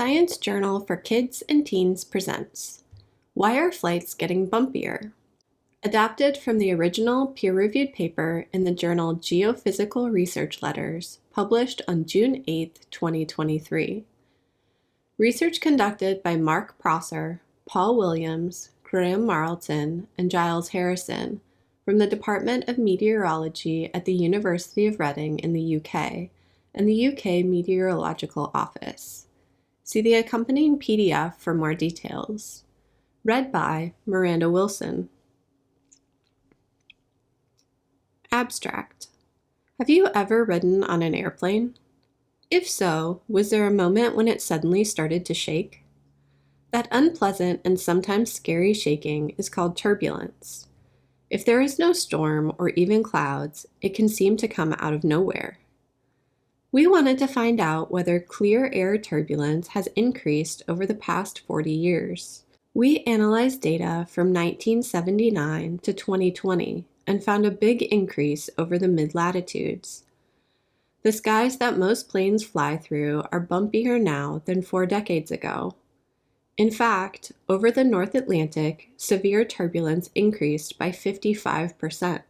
Science Journal for Kids and Teens presents Why Are Flights Getting Bumpier? Adapted from the original peer-reviewed paper in the journal Geophysical Research Letters, published on June 8, 2023. Research conducted by Mark Prosser, Paul Williams, Graham Marlton, and Giles Harrison from the Department of Meteorology at the University of Reading in the UK and the UK Meteorological Office. See the accompanying PDF for more details. Read by Miranda Wilson. Abstract. Have you ever ridden on an airplane? If so, was there a moment when it suddenly started to shake? That unpleasant and sometimes scary shaking is called turbulence. If there is no storm or even clouds, it can seem to come out of nowhere. We wanted to find out whether clear air turbulence has increased over the past 40 years. We analyzed data from 1979 to 2020 and found a big increase over the midlatitudes. The skies that most planes fly through are bumpier now than 4 decades ago. In fact, over the North Atlantic, severe turbulence increased by 55%.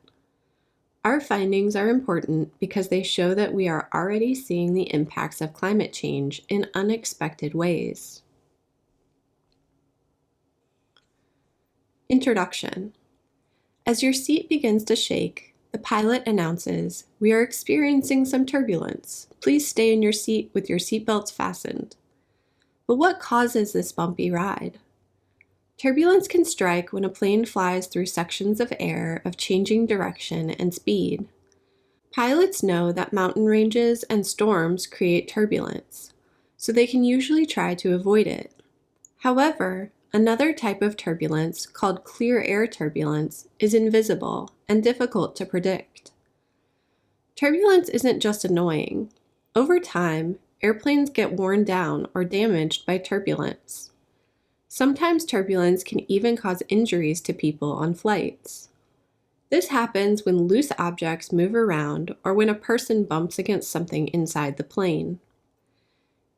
Our findings are important because they show that we are already seeing the impacts of climate change in unexpected ways. Introduction. As your seat begins to shake, the pilot announces, "We are experiencing some turbulence. Please stay in your seat with your seatbelts fastened." But what causes this bumpy ride? Turbulence can strike when a plane flies through sections of air of changing direction and speed. Pilots know that mountain ranges and storms create turbulence, so they can usually try to avoid it. However, another type of turbulence, called clear air turbulence, is invisible and difficult to predict. Turbulence isn't just annoying. Over time, airplanes get worn down or damaged by turbulence. Sometimes turbulence can even cause injuries to people on flights. This happens when loose objects move around or when a person bumps against something inside the plane.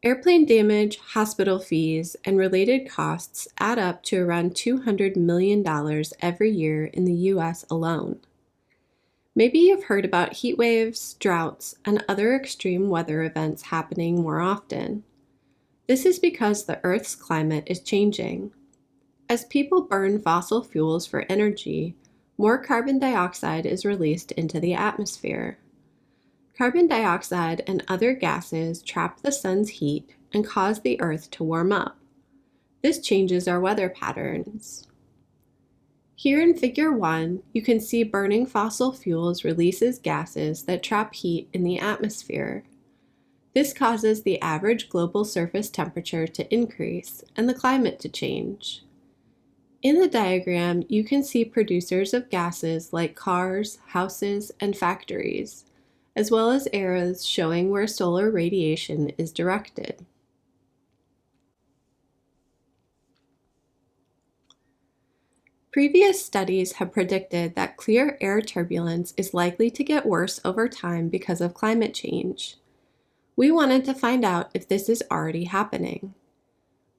Airplane damage, hospital fees, and related costs add up to around $200 million every year in the US alone. Maybe you've heard about heat waves, droughts, and other extreme weather events happening more often. This is because the Earth's climate is changing. As people burn fossil fuels for energy, more carbon dioxide is released into the atmosphere. Carbon dioxide and other gases trap the sun's heat and cause the Earth to warm up. This changes our weather patterns. Here in Figure 1, you can see burning fossil fuels releases gases that trap heat in the atmosphere. This causes the average global surface temperature to increase and the climate to change. In the diagram, you can see producers of gases like cars, houses, and factories, as well as arrows showing where solar radiation is directed. Previous studies have predicted that clear air turbulence is likely to get worse over time because of climate change. We wanted to find out if this is already happening.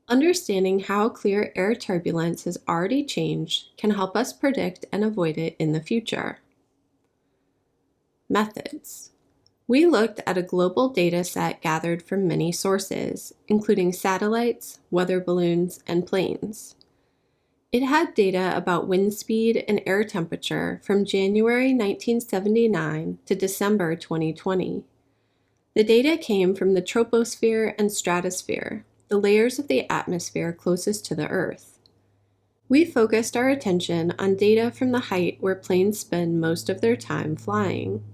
Understanding how clear air turbulence has already changed can help us predict and avoid it in the future. Methods. We looked at a global data set gathered from many sources, including satellites, weather balloons, and planes. It had data about wind speed and air temperature from January 1979 to December 2020. The data came from the troposphere and stratosphere, the layers of the atmosphere closest to the Earth. We focused our attention on data from the height where planes spend most of their time flying.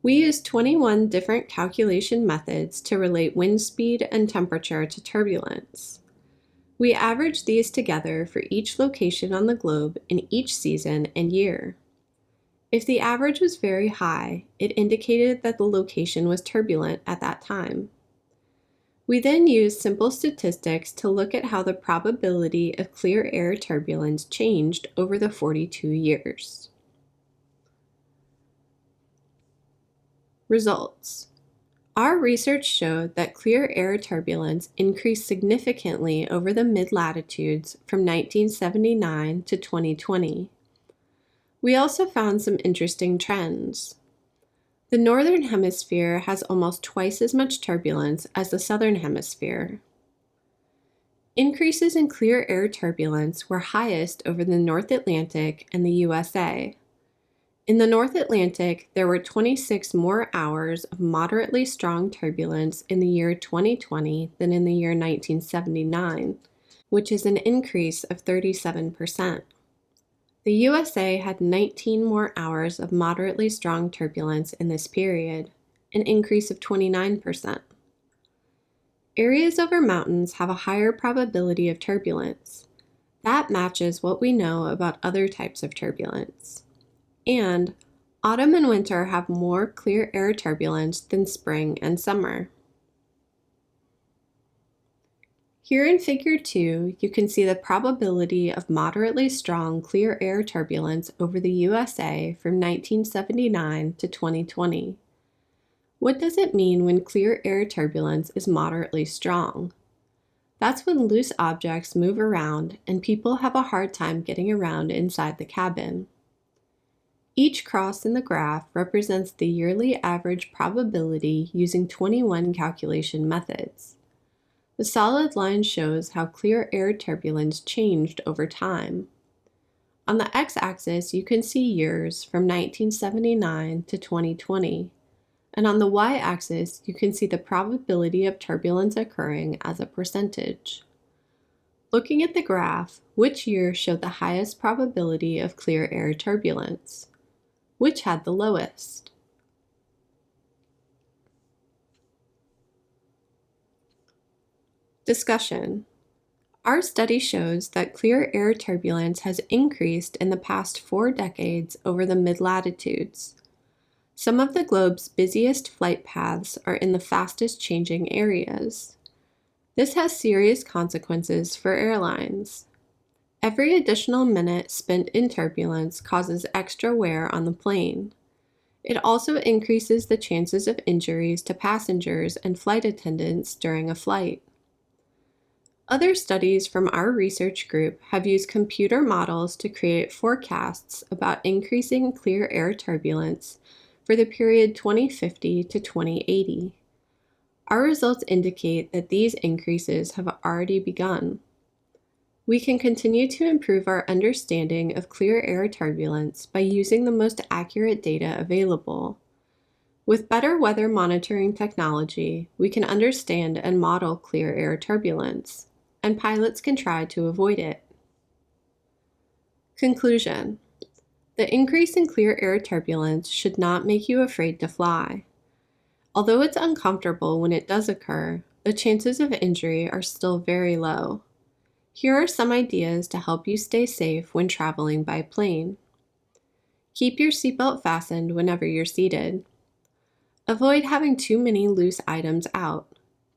We used 21 different calculation methods to relate wind speed and temperature to turbulence. We averaged these together for each location on the globe in each season and year. If the average was very high, it indicated that the location was turbulent at that time. We then used simple statistics to look at how the probability of clear air turbulence changed over the 42 years. Results. Our research showed that clear air turbulence increased significantly over the mid-latitudes from 1979 to 2020. We also found some interesting trends. The Northern Hemisphere has almost twice as much turbulence as the Southern Hemisphere. Increases in clear air turbulence were highest over the North Atlantic and the USA. In the North Atlantic, there were 26 more hours of moderately strong turbulence in the year 2020 than in the year 1979, which is an increase of 37%. The USA had 19 more hours of moderately strong turbulence in this period, an increase of 29%. Areas over mountains have a higher probability of turbulence. That matches what we know about other types of turbulence. And autumn and winter have more clear air turbulence than spring and summer. Here in Figure 2, you can see the probability of moderately strong clear air turbulence over the USA from 1979 to 2020. What does it mean when clear air turbulence is moderately strong? That's when loose objects move around and people have a hard time getting around inside the cabin. Each cross in the graph represents the yearly average probability using 21 calculation methods. The solid line shows how clear air turbulence changed over time. On the x-axis, you can see years from 1979 to 2020, and on the y-axis, you can see the probability of turbulence occurring as a percentage. Looking at the graph, which year showed the highest probability of clear air turbulence? Which had the lowest? Discussion. Our study shows that clear air turbulence has increased in the past 4 decades over the mid-latitudes. Some of the globe's busiest flight paths are in the fastest changing areas. This has serious consequences for airlines. Every additional minute spent in turbulence causes extra wear on the plane. It also increases the chances of injuries to passengers and flight attendants during a flight. Other studies from our research group have used computer models to create forecasts about increasing clear air turbulence for the period 2050 to 2080. Our results indicate that these increases have already begun. We can continue to improve our understanding of clear air turbulence by using the most accurate data available. With better weather monitoring technology, we can understand and model clear air turbulence, and pilots can try to avoid it. Conclusion. The increase in clear air turbulence should not make you afraid to fly. Although it's uncomfortable when it does occur, the chances of injury are still very low. Here are some ideas to help you stay safe when traveling by plane. Keep your seatbelt fastened whenever you're seated. Avoid having too many loose items out.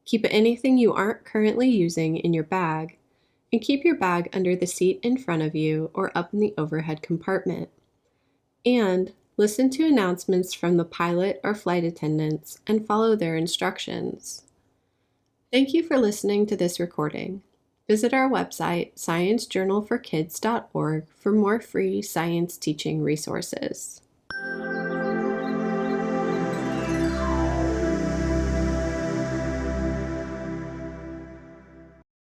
Keep anything you aren't currently using in your bag, and keep your bag under the seat in front of you or up in the overhead compartment. And listen to announcements from the pilot or flight attendants and follow their instructions. Thank you for listening to this recording. Visit our website, sciencejournalforkids.org, for more free science teaching resources.